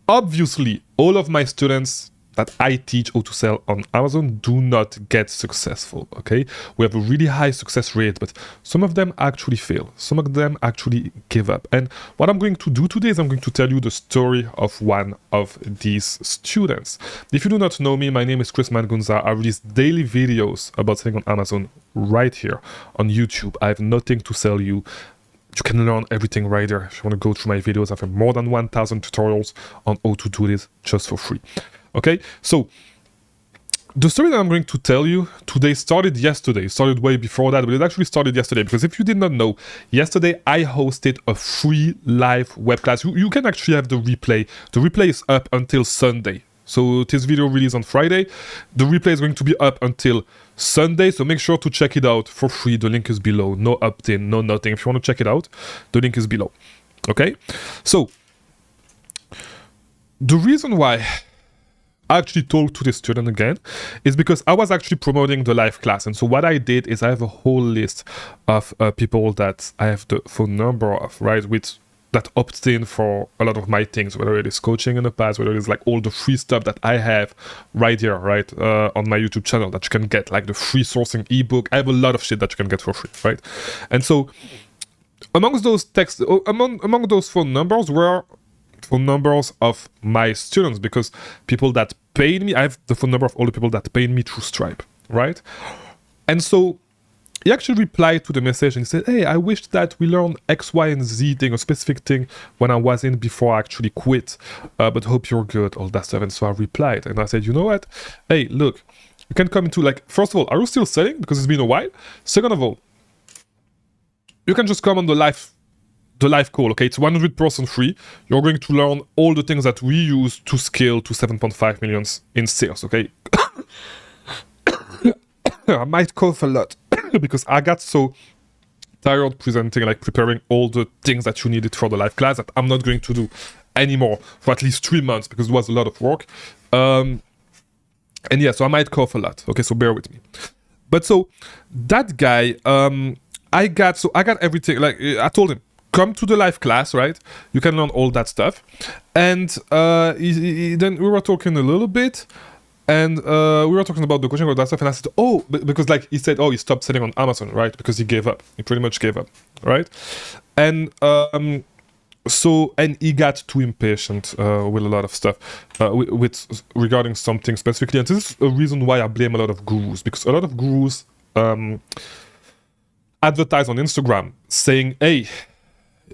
Obviously, all of my students that I teach how to sell on Amazon do not get successful, okay? We have a really high success rate, but some of them actually fail. Some of them actually give up. And what I'm going to do today is I'm going to tell you the story of one of these students. If you do not know me, my name is Chris Mangunza. I release daily videos about selling on Amazon right here on YouTube. I have nothing to sell you. You can learn everything right there. If you want to go through my videos, I have more than 1,000 tutorials on how to do this just for free. Okay, so the story that I'm going to tell you today started yesterday. It started way before that, but it actually started yesterday. Because if you did not know, yesterday I hosted a free live web class. You can actually have the replay. The replay is up until Sunday. So this video released on Friday. The replay is going to be up until Sunday. So make sure to check it out for free. The link is below. No opt-in, no nothing. If you want to check it out, the link is below. Okay, so the reason why I actually talked to the student again is because I was actually promoting the live class. And so what I did is I have a whole list of people that I have the phone number of, right, that opt in for a lot of my things, whether it is coaching in the past, whether it is like all the free stuff that I have right here, right, on my YouTube channel that you can get, like the free sourcing ebook. I have a lot of shit that you can get for free, right? And so amongst those among those phone numbers were phone numbers of my students, because people that paid me, I have the phone number of all the people that paid me through Stripe, right? And so he actually replied to the message and said, hey, I wish that we learned X, Y, and Z thing, a specific thing when I was in before I actually quit, but hope you're good, all that stuff. And so I replied and I said, you know what? Hey, look, you can come into, like, first of all, are you still selling? Because it's been a while. Second of all, you can just come on the live call, okay? It's 100% free. You're going to learn all the things that we use to scale to 7.5 million in sales, okay? I might cough a lot because I got so tired presenting, like preparing all the things that you needed for the live class, that I'm not going to do anymore for at least 3 months because it was a lot of work. And yeah, so I might cough a lot, okay? So bear with me. But so that guy, I got everything. Like I told him, come to the live class, right? You can learn all that stuff. And then we were talking a little bit, and we were talking about the coaching, all that stuff. And I said, oh, because like he said, oh, he stopped selling on Amazon, right? Because he gave up. He pretty much gave up, right? And so, and he got too impatient with a lot of stuff with regarding something specifically. And this is a reason why I blame a lot of gurus, because a lot of gurus advertise on Instagram saying, hey,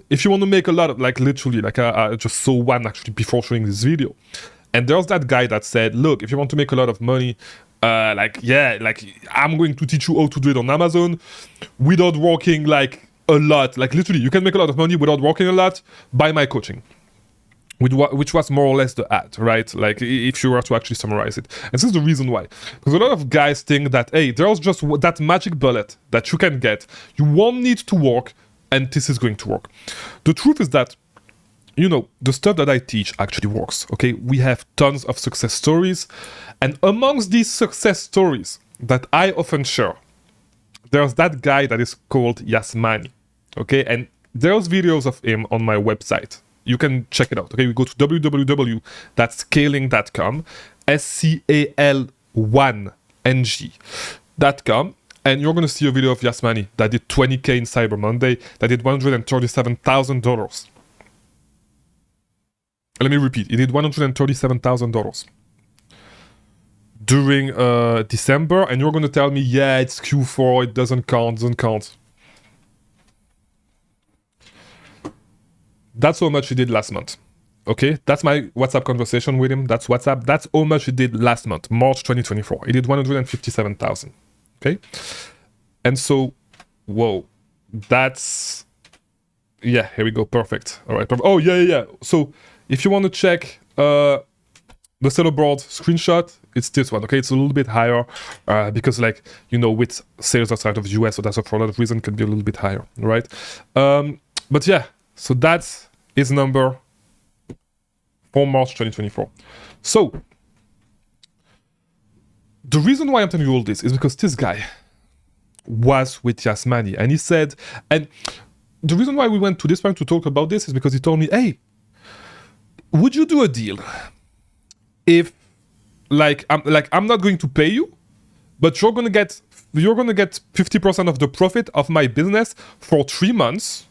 if you want to make a lot of, like, literally, like I just saw one actually before showing this video, and there's that guy that said, look, if you want to make a lot of money, like, yeah, like I'm going to teach you how to do it on Amazon without working like a lot. Like literally, you can make a lot of money without working a lot. Buy my coaching. Which was more or less the ad, right? Like if you were to actually summarize it. And this is the reason why. Because a lot of guys think that, hey, there's just that magic bullet that you can get. You won't need to work, and this is going to work. The truth is that, you know, the stuff that I teach actually works, okay? We have tons of success stories. And amongst these success stories that I often share, there's that guy that is called Yasmani, okay? And there's videos of him on my website. You can check it out, okay? We go to www.scaling.com, SCAL1ng.com, and you're going to see a video of Yasmani that did 20K in Cyber Monday, that did $137,000. Let me repeat, he did $137,000 during December, and you're going to tell me, yeah, it's Q4, it doesn't count. That's how much he did last month. Okay, that's my WhatsApp conversation with him. That's WhatsApp. That's how much he did last month, March 2024. He did 157,000. Okay, and so, whoa, that's, yeah, here we go, perfect. All right, oh yeah. So if you want to check the seller board screenshot, it's this one. Okay, it's a little bit higher because, like, you know, with sales outside of the US, so that's for a lot of reasons can be a little bit higher, right? But yeah, so that's his number for March 2024. So the reason why I'm telling you all this is because this guy was with Yasmani, and he said, and the reason why we went to this point to talk about this is because he told me, hey, would you do a deal if I'm not going to pay you, but you're gonna get 50% of the profit of my business for 3 months.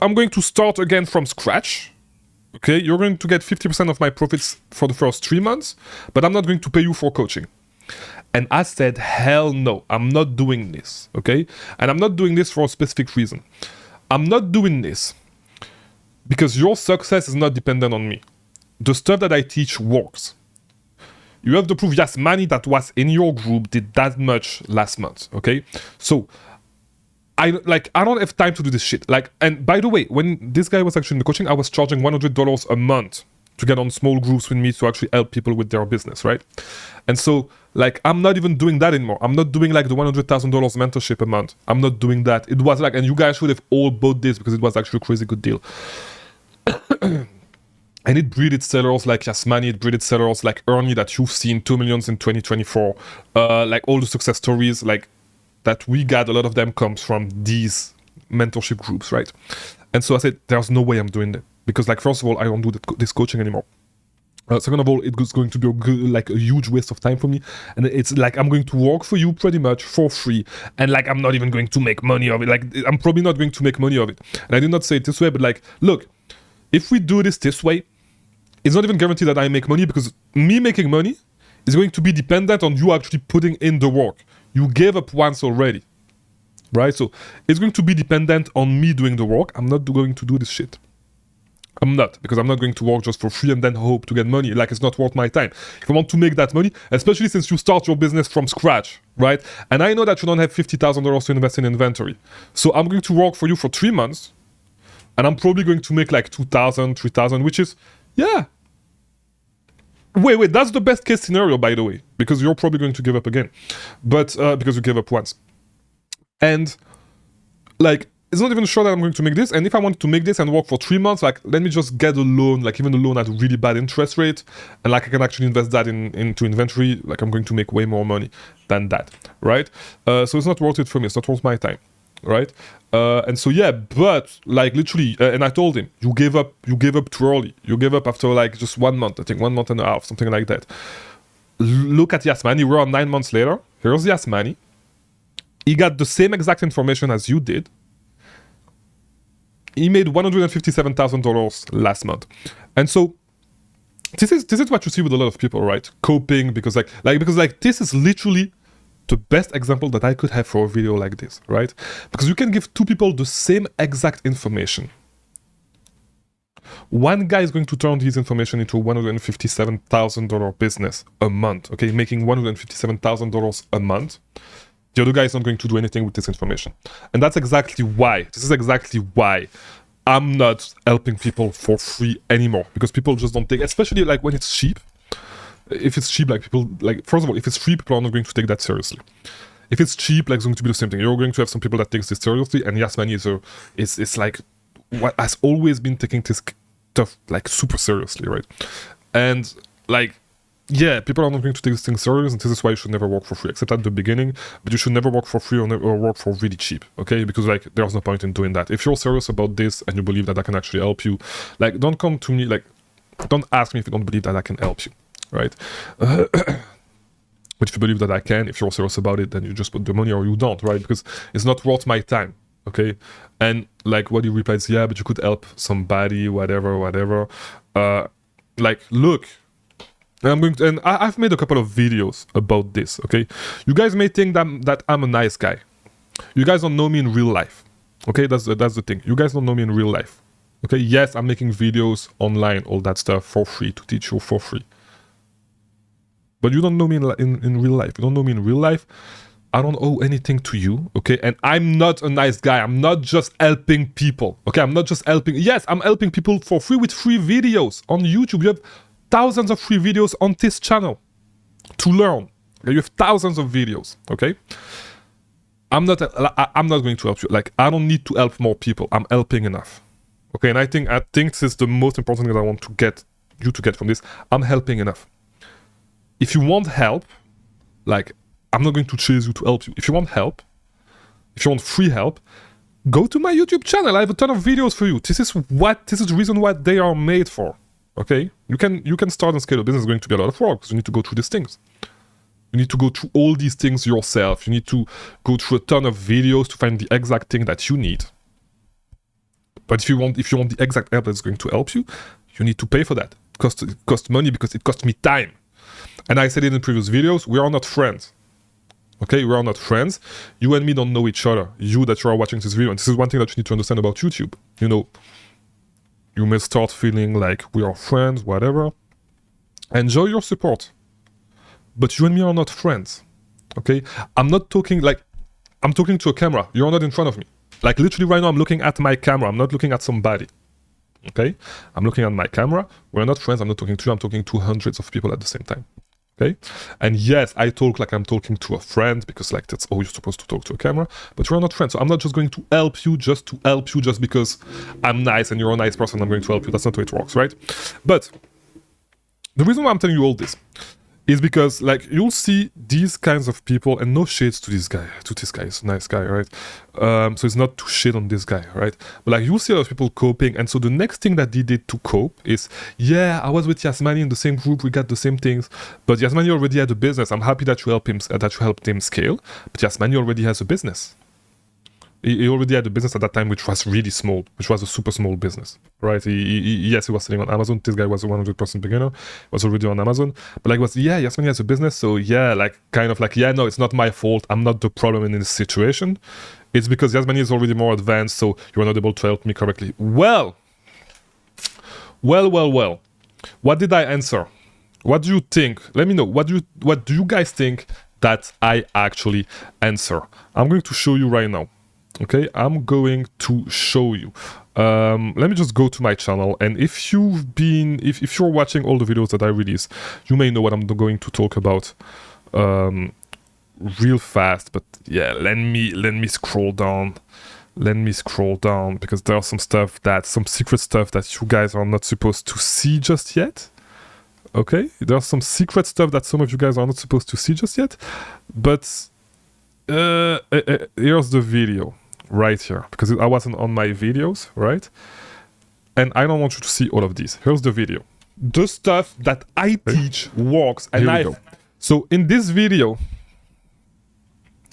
I'm going to start again from scratch. Okay, you're going to get 50% of my profits for the first 3 months, but I'm not going to pay you for coaching. And I said, hell no, I'm not doing this. Okay, and I'm not doing this for a specific reason. I'm not doing this because your success is not dependent on me. The stuff that I teach works. You have to prove Yasmani that was in your group did that much last month, okay? So I don't have time to do this shit. And by the way, when this guy was actually in the coaching, I was charging $100 a month to get on small groups with me to actually help people with their business, right? And so I'm not even doing that anymore. I'm not doing the $100,000 mentorship a month. I'm not doing that. It was and you guys should have all bought this because it was actually a crazy good deal. And it breeded sellers like Yasmani, it breeded sellers like Ernie that you've seen, 2 million in 2024. All the success stories that we got, a lot of them comes from these mentorship groups, right? And so I said, there's no way I'm doing that. Because first of all, I don't do this coaching anymore. Second of all, it's going to be a huge waste of time for me. And it's I'm going to work for you pretty much for free. And I'm not even going to make money of it. I'm probably not going to make money of it. And I did not say it this way, but look, if we do this way, it's not even guaranteed that I make money because me making money is going to be dependent on you actually putting in the work. You gave up once already, right? So it's going to be dependent on me doing the work. I'm not going to do this shit. I'm not, because I'm not going to work just for free and then hope to get money. It's not worth my time. If I want to make that money, especially since you start your business from scratch, right? And I know that you don't have $50,000 to invest in inventory. So I'm going to work for you for 3 months and I'm probably going to make $2,000, $3,000, which is, yeah. Wait, that's the best case scenario, by the way, because you're probably going to give up again. But, because you gave up once. And, it's not even sure that I'm going to make this. And if I want to make this and work for 3 months, let me just get a loan, even a loan at a really bad interest rate. And I can actually invest that into inventory. I'm going to make way more money than that, right? So it's not worth it for me. It's not worth my time, right? And so, yeah, but literally, and I told him, you gave up too early. You gave up after just 1 month, I think 1 month and a half, something like that. Look at Yasmani. We're on 9 months later. Here's Yasmani. He got the same exact information as you did. He made $157,000 last month. And so this is what you see with a lot of people, right? Coping because this is literally the best example that I could have for a video like this, right? Because you can give two people the same exact information. One guy is going to turn his information into a $157,000 business a month, okay? Making $157,000 a month. The other guy is not going to do anything with this information. And that's exactly why. This is exactly why I'm not helping people for free anymore. Because people just don't take, especially when it's cheap. If it's cheap, people, first of all, if it's free, people are not going to take that seriously. If it's cheap, it's going to be the same thing. You're going to have some people that take this seriously. And Yasmani is what has always been taking this stuff super seriously, right? And yeah, people are not going to take this thing serious, and this is why you should never work for free, except at the beginning. But you should never work for free or work for really cheap, okay? Because there's no point in doing that. If you're serious about this and you believe that I can actually help you, don't come to me, don't ask me if you don't believe that I can help you, right? But if you believe that I can, if you're serious about it, then you just put the money or you don't, right? Because it's not worth my time, okay? And what he replies, yeah, but you could help somebody, whatever. Look. And I've made a couple of videos about this, okay? You guys may think that I'm a nice guy. You guys don't know me in real life, okay? That's the thing. You guys don't know me in real life, okay? Yes, I'm making videos online, all that stuff for free, to teach you for free. But you don't know me in real life. You don't know me in real life. I don't owe anything to you, okay? And I'm not a nice guy. I'm not just helping people, okay? I'm not just helping. Yes, I'm helping people for free with free videos on YouTube. You have thousands of free videos on this channel to learn. You have thousands of videos, okay? I'm not going to help you. I don't need to help more people. I'm helping enough, okay? And I think this is the most important thing that I want to get you to get from this. I'm helping enough. If you want help, I'm not going to chase you to help you. If you want help, if you want free help, go to my YouTube channel. I have a ton of videos for you. This is the reason why they are made for. Okay, you can start and scale a business. It's going to be a lot of work because you need to go through these things. You need to go through all these things yourself. You need to go through a ton of videos to find the exact thing that you need. But if you want the exact help that's going to help you, you need to pay for that. It costs money because it costs me time. And I said it in previous videos, we are not friends. Okay, we are not friends. You and me don't know each other. You that you are watching this video, and this is one thing that you need to understand about YouTube. You know, you may start feeling like we are friends, whatever. Enjoy your support. But you and me are not friends. Okay? I'm talking to a camera. You're not in front of me. Like literally right now, I'm looking at my camera. I'm not looking at somebody. Okay? I'm looking at my camera. We're not friends. I'm not talking to you. I'm talking to hundreds of people at the same time. Okay? And yes, I talk like I'm talking to a friend because like that's how you're supposed to talk to a camera. But we're not friends. So I'm not just going to help you just because I'm nice and you're a nice person. I'm going to help you. That's not how it works, right? But the reason why I'm telling you all this is because like you'll see these kinds of people, and no shades to this guy. He's a nice guy, right? So it's not to shit on this guy, right? But like you'll see a lot of people coping, and so the next thing that they did to cope is, yeah, I was with Yasmani in the same group, we got the same things, but Yasmani already had a business. I'm happy that you helped him scale, but Yasmani already has a business. He already had a business at that time which was really small, which was a super small business, right? Yes, he was selling on Amazon. This guy was a 100% beginner, was already on Amazon. But like, Yasmani has a business, so yeah, like, kind of like, yeah, no, it's not my fault. I'm not the problem in this situation. It's because Yasmani is already more advanced, so you are not able to help me correctly. Well. What did I answer? What do you think? Let me know. What do you guys think that I actually answer? I'm going to show you right now. Okay, I'm going to show you. Let me just go to my channel, and if you're watching all the videos that I release, you may know what I'm going to talk about real fast. But yeah, let me scroll down. Let me scroll down because there's some secret stuff that you guys are not supposed to see just yet. Okay, there's some secret stuff that some of you guys are not supposed to see just yet. But here's the video. Right here, because I wasn't on my videos, right? And I don't want you to see all of these. Here's the video. The stuff that I teach works, and so in this video,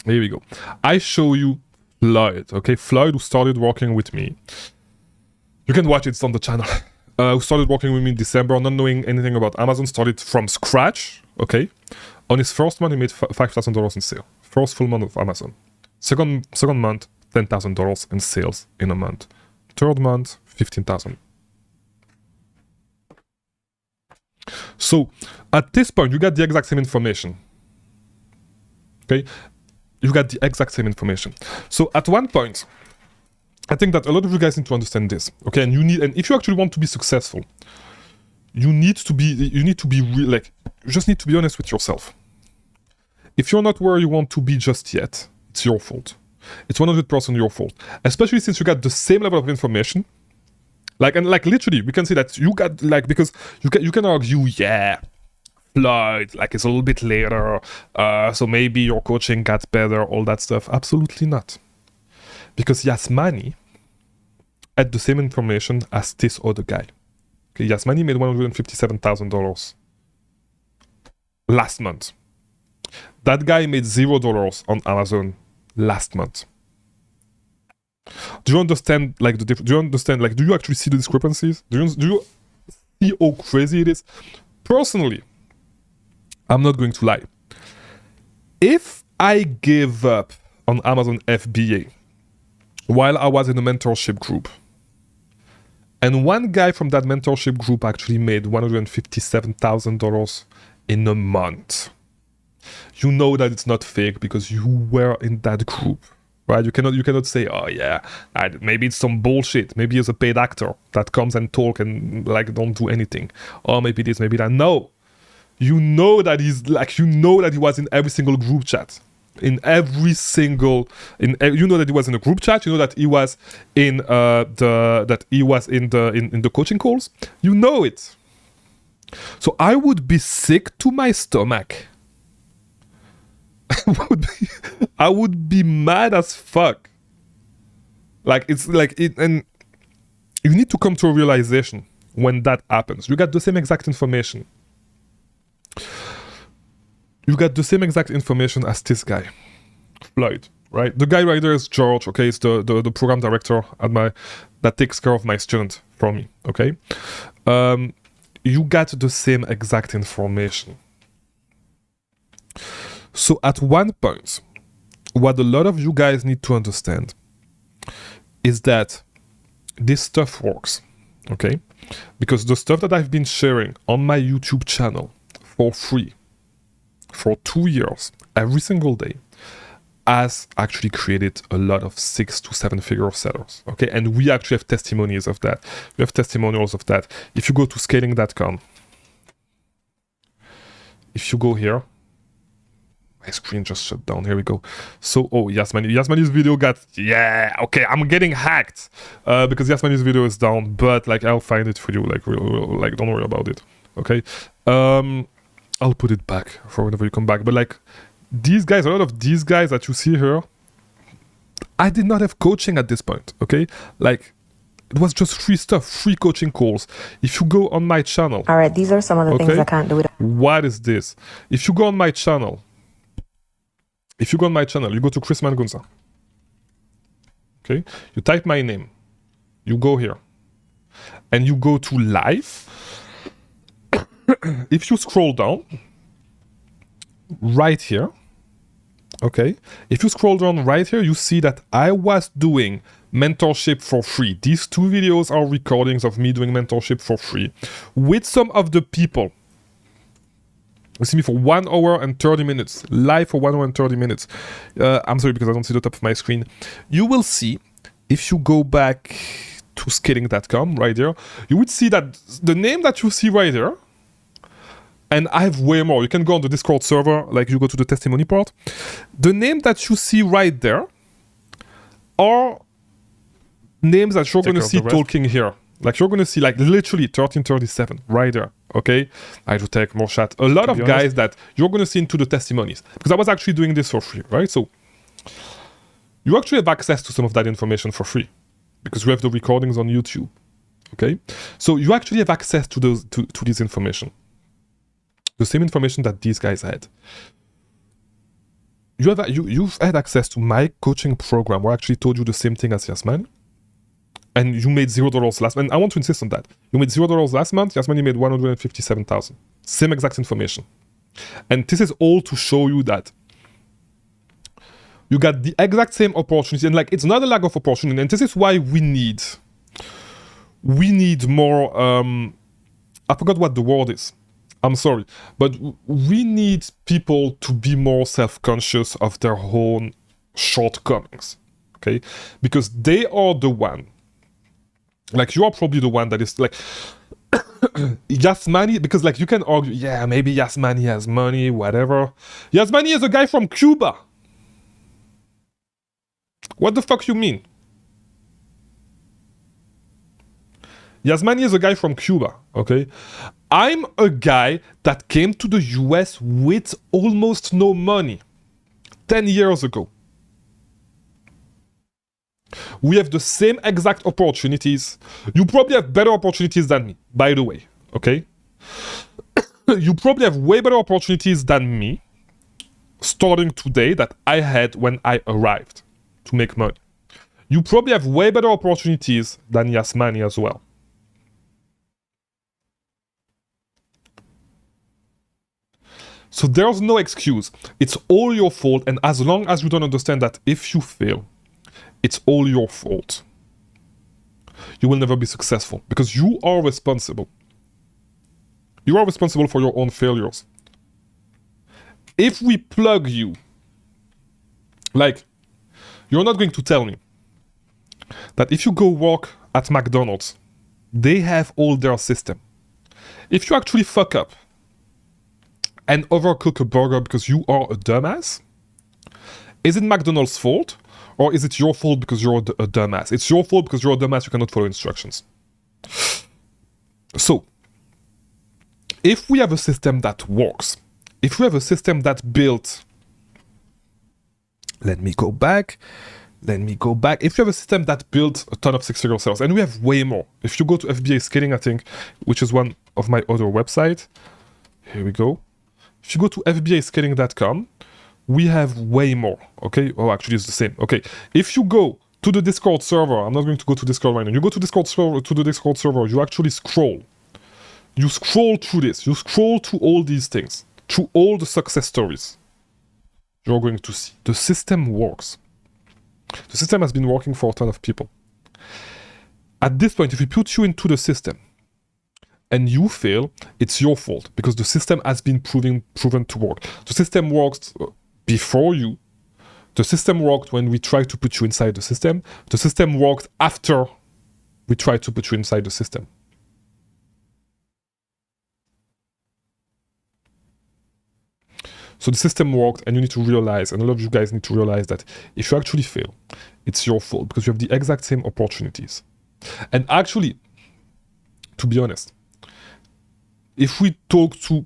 here we go. I show you Floyd, okay? Floyd, who started working with me. You can watch it, it's on the channel. Who started working with me in December, not knowing anything about Amazon, started from scratch, okay? On his first month, he made $5,000 in sale. First full month of Amazon. Second month, $10,000 in sales in a month. Third month, $15,000. So at this point, you got the exact same information. Okay, you got the exact same information. So at one point, I think that a lot of you guys need to understand this. Okay, and if you actually want to be successful, you just need to be honest with yourself. If you're not where you want to be just yet, it's your fault. It's 100% your fault, especially since you got the same level of information. Literally, we can say that you got because you can argue, yeah, Floyd, it's a little bit later, so maybe your coaching got better, all that stuff. Absolutely not, because Yasmani had the same information as this other guy. Okay, Yasmani made $157,000 last month. That guy made $0 on Amazon last month. Do you understand the difference? Do you understand do you actually see the discrepancies? Do you see how crazy it is? Personally, I'm not going to lie. If I gave up on Amazon FBA while I was in a mentorship group, and one guy from that mentorship group actually made $157,000 in a month, you know that it's not fake because you were in that group, right? You cannot say, oh yeah, maybe it's some bullshit. Maybe he's a paid actor that comes and talk and don't do anything. Or maybe this, maybe that. No, you know that he was in every single group chat. You know that he was in a group chat. You know that he was in the coaching calls. You know it. So I would be sick to my stomach. I would be mad as fuck. Like it's like it, and you need to come to a realization when that happens. You got the same exact information. You got the same exact information as this guy, Floyd, right? The guy right there is George, okay? It's the program director at that takes care of my student for me, okay? You got the same exact information. So at one point, what a lot of you guys need to understand is that this stuff works, okay? Because the stuff that I've been sharing on my YouTube channel for free for 2 years, every single day, has actually created a lot of 6 to 7 figure sellers, okay? And we actually have testimonies of that. We have testimonials of that. If you go to scaling.com, if you go here, my screen just shut down. Here we go. So, Yasmani's video got, yeah, okay, I'm getting hacked because Yasmani's video is down, but like I'll find it for you. Like, like don't worry about it. Okay. I'll put it back for whenever you come back. But like these guys, a lot of these guys that you see here, I did not have coaching at this point. Okay, like it was just free stuff, free coaching calls. If you go on my channel, all right, these are some of the things I can't do. What is this? If you go on my channel. If you go on my channel, you go to Chris Mangunza. Okay, you type my name, you go here, and you go to live. If you scroll down, right here, okay, if you scroll down right here, you see that I was doing mentorship for free. These 2 videos are recordings of me doing mentorship for free with some of the people. You see me for 1 hour and 30 minutes, live for 1 hour and 30 minutes. I'm sorry because I don't see the top of my screen. You will see, if you go back to scaling.com right there, you would see that the name that you see right there, and I have way more. You can go on the Discord server, like you go to the testimony part. The name that you see right there are names that you're going to see talking here. Like you're going to see like literally 1337 right there. Okay, I will take more chat. A lot of guys that you're going to see into the testimonies because I was actually doing this for free, right? So you actually have access to some of that information for free because we have the recordings on YouTube. Okay, so you actually have access to those to this information, the same information that these guys had. You've had access to my coaching program where I actually told you the same thing as Yasman. And you made $0 last month. And I want to insist on that. You made $0 last month. Yasmani made 157,000. Same exact information. And this is all to show you that you got the exact same opportunity. And like, it's not a lack of opportunity. And this is why we need more, I forgot what the word is. I'm sorry. But we need people to be more self-conscious of their own shortcomings. Okay? Because they are the one. Like, you are probably the one that is like, Yasmani, because like you can argue, yeah, maybe Yasmani has money, whatever. Yasmani is a guy from Cuba. What the fuck you mean? Yasmani is a guy from Cuba, okay? I'm a guy that came to the US with almost no money 10 years ago. We have the same exact opportunities. You probably have better opportunities than me, by the way, okay? You probably have way better opportunities than me starting today that I had when I arrived to make money. You probably have way better opportunities than Yasmani as well. So there's no excuse. It's all your fault, and as long as you don't understand that if you fail, it's all your fault, you will never be successful because you are responsible. You are responsible for your own failures. If we plug you, like, you're not going to tell me that if you go work at McDonald's, they have all their system. If you actually fuck up and overcook a burger because you are a dumbass, is it McDonald's fault? Or is it your fault because you're a dumbass? It's your fault because you're a dumbass, you cannot follow instructions. So, if we have a system that works, if we have a system that built, let me go back, Let me go back. If you have a system that built a ton of six-figure sales, and we have way more. If you go to FBA Scaling, I think, which is one of my other websites. Here we go. If you go to fbascaling.com, we have way more, okay? Oh, actually, it's the same. Okay, if you go to the Discord server, I'm not going to go to Discord right now. You go to the Discord server, you actually scroll. You scroll through this. You scroll through all these things, through all the success stories. You're going to see the system works. The system has been working for a ton of people. At this point, if we put you into the system and you fail, it's your fault because the system has been proven to work. The system worked before you. The system worked when we tried to put you inside the system. The system worked after we tried to put you inside the system. So the system worked, and you need to realize, and a lot of you guys need to realize that if you actually fail, it's your fault because you have the exact same opportunities. And actually, to be honest, if we talk to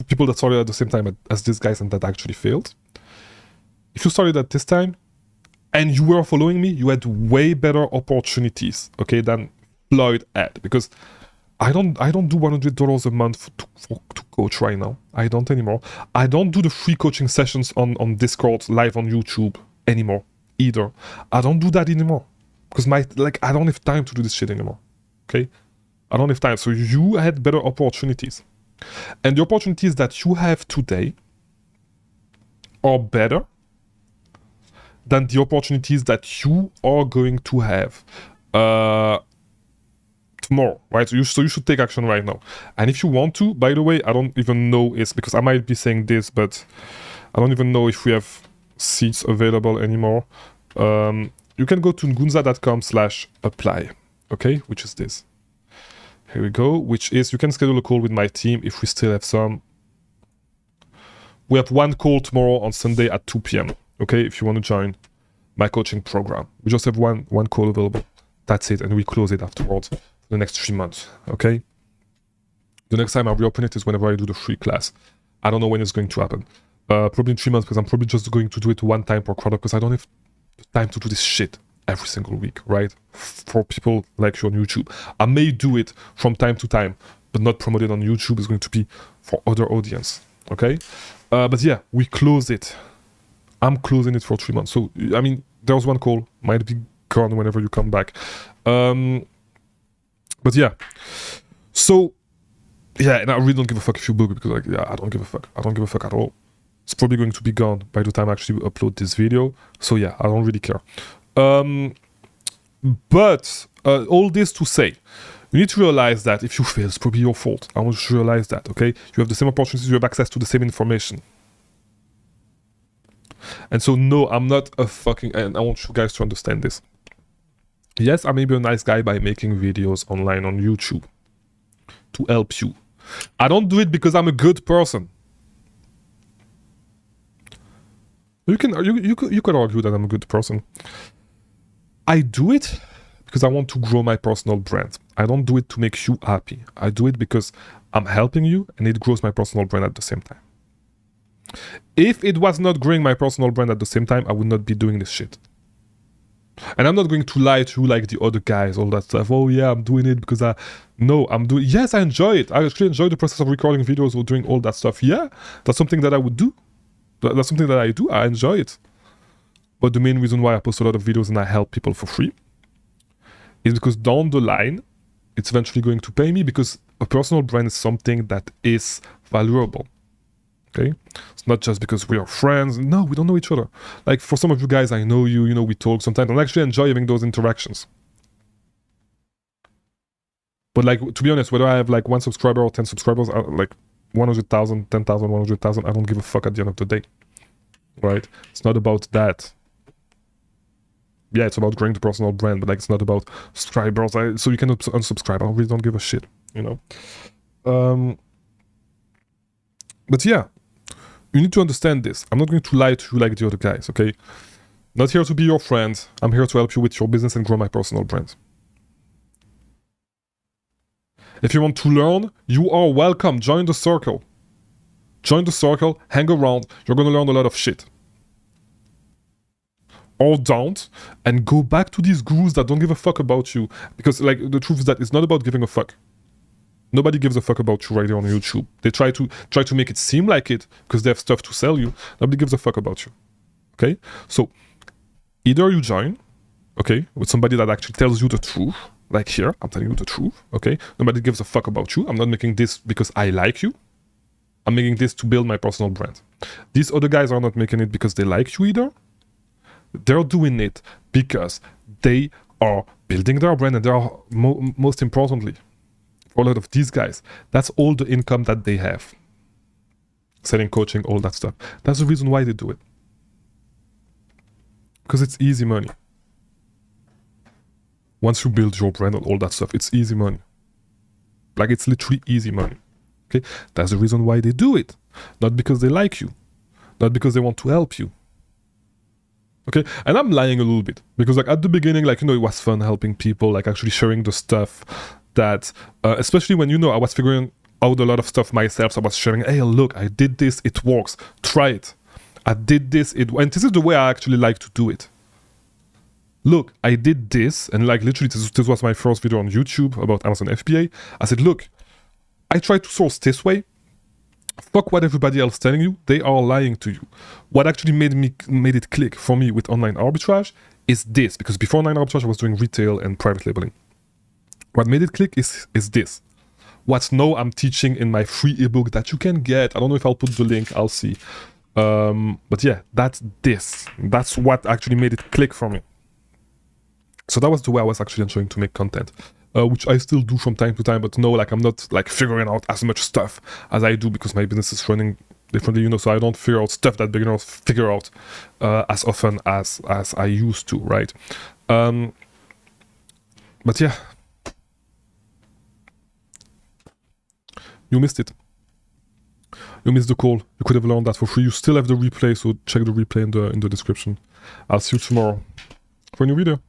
people that started at the same time as these guys and that actually failed, if you started at this time and you were following me, you had way better opportunities, okay, than Floyd had. Because I don't do $100 a month to coach right now. I don't anymore. I don't do the free coaching sessions on Discord, live on YouTube anymore either. I don't do that anymore because I don't have time to do this shit anymore. Okay, I don't have time. So you had better opportunities, and the opportunities that you have today are better than the opportunities that you are going to have tomorrow, right? So you should take action right now. And if you want to, by the way, I don't even know it's because I might be saying this, but I don't even know if we have seats available anymore. You can go to ngunza.com/apply, okay? Which is this. Here we go, which is you can schedule a call with my team if we still have some. We have one call tomorrow on Sunday at 2 p.m. Okay, if you want to join my coaching program. We just have one call available. That's it, and we close it afterwards for the next 3 months, okay? The next time I reopen it is whenever I do the free class. I don't know when it's going to happen. Probably in 3 months because I'm probably just going to do it one time per quarter because I don't have the time to do this shit every single week, right? For people like you on YouTube. I may do it from time to time, but not promote it on YouTube. It's going to be for other audience, okay? But yeah, we close it. I'm closing it for 3 months. So, I mean, there was one call. Might be gone whenever you come back. But yeah. So, yeah, and I really don't give a fuck if you book it because, like, yeah, I don't give a fuck. I don't give a fuck at all. It's probably going to be gone by the time I actually upload this video. So, yeah, I don't really care. But all this to say, you need to realize that if you fail, it's probably your fault. I want you to realize that, okay? You have the same opportunities, you have access to the same information. And so, no, I'm not a fucking... And I want you guys to understand this. Yes, I may be a nice guy by making videos online on YouTube to help you. I don't do it because I'm a good person. You could argue that I'm a good person. I do it because I want to grow my personal brand. I don't do it to make you happy. I do it because I'm helping you and it grows my personal brand at the same time. If it was not growing my personal brand at the same time, I would not be doing this shit. And I'm not going to lie to you like the other guys, all that stuff. Oh yeah, I'm doing it because yes, I enjoy it. I actually enjoy the process of recording videos or doing all that stuff. Yeah, that's something that I would do. That's something that I do. I enjoy it. But the main reason why I post a lot of videos and I help people for free is because down the line, it's eventually going to pay me because a personal brand is something that is valuable. Okay? It's not just because we are friends. No, we don't know each other. Like for some of you guys, I know you, we talk sometimes. I actually enjoy having those interactions. But like, to be honest, whether I have like 1 subscriber or 10 subscribers, like 100,000, 10,000, 100,000, I don't give a fuck at the end of the day. Right? It's not about that. Yeah, it's about growing the personal brand, but like it's not about subscribers. So you can unsubscribe. I really don't give a shit, But yeah, you need to understand this. I'm not going to lie to you like the other guys, okay? Not here to be your friend. I'm here to help you with your business and grow my personal brand. If you want to learn, you are welcome. Join the circle. Join the circle, hang around. You're going to learn a lot of shit. or don't, and go back to these gurus that don't give a fuck about you. Because like the truth is that it's not about giving a fuck. Nobody gives a fuck about you right there on YouTube. They try to make it seem like it because they have stuff to sell you. Nobody gives a fuck about you. Okay? So either you join, okay, with somebody that actually tells you the truth, like here, I'm telling you the truth, okay? Nobody gives a fuck about you. I'm not making this because I like you. I'm making this to build my personal brand. These other guys are not making it because they like you either. They're doing it because they are building their brand, and they are most importantly, for a lot of these guys, that's all the income that they have. Selling, coaching, all that stuff. That's the reason why they do it. Because it's easy money. Once you build your brand and all that stuff, it's easy money. Like, it's literally easy money. Okay? That's the reason why they do it. Not because they like you. Not because they want to help you. Okay? And I'm lying a little bit. Because like at the beginning, like, you know, it was fun helping people, like actually sharing the stuff that, especially when, you know, I was figuring out a lot of stuff myself. So I was sharing, hey, look, I did this, it works. Try it. I did this, and this is the way I actually like to do it. Look, I did this, and like literally this was my first video on YouTube about Amazon FBA. I said, look, I tried to source this way. Fuck what everybody else telling you. They are lying to you. What actually made it click for me with online arbitrage is this, because before online arbitrage I was doing retail and private labeling. What made it click is this. What now I'm teaching in my free ebook that you can get. I don't know if I'll put the link, I'll see. But yeah, that's this. That's what actually made it click for me. So that was the way I was actually enjoying to make content, which I still do from time to time, but no, like I'm not like figuring out as much stuff as I do because my business is running differently, you know, so I don't figure out stuff that beginners figure out as often as I used to, right? But yeah, you missed it. You missed the call. You could have learned that for free. You still have the replay, so check the replay in the description. I'll see you tomorrow for a new video.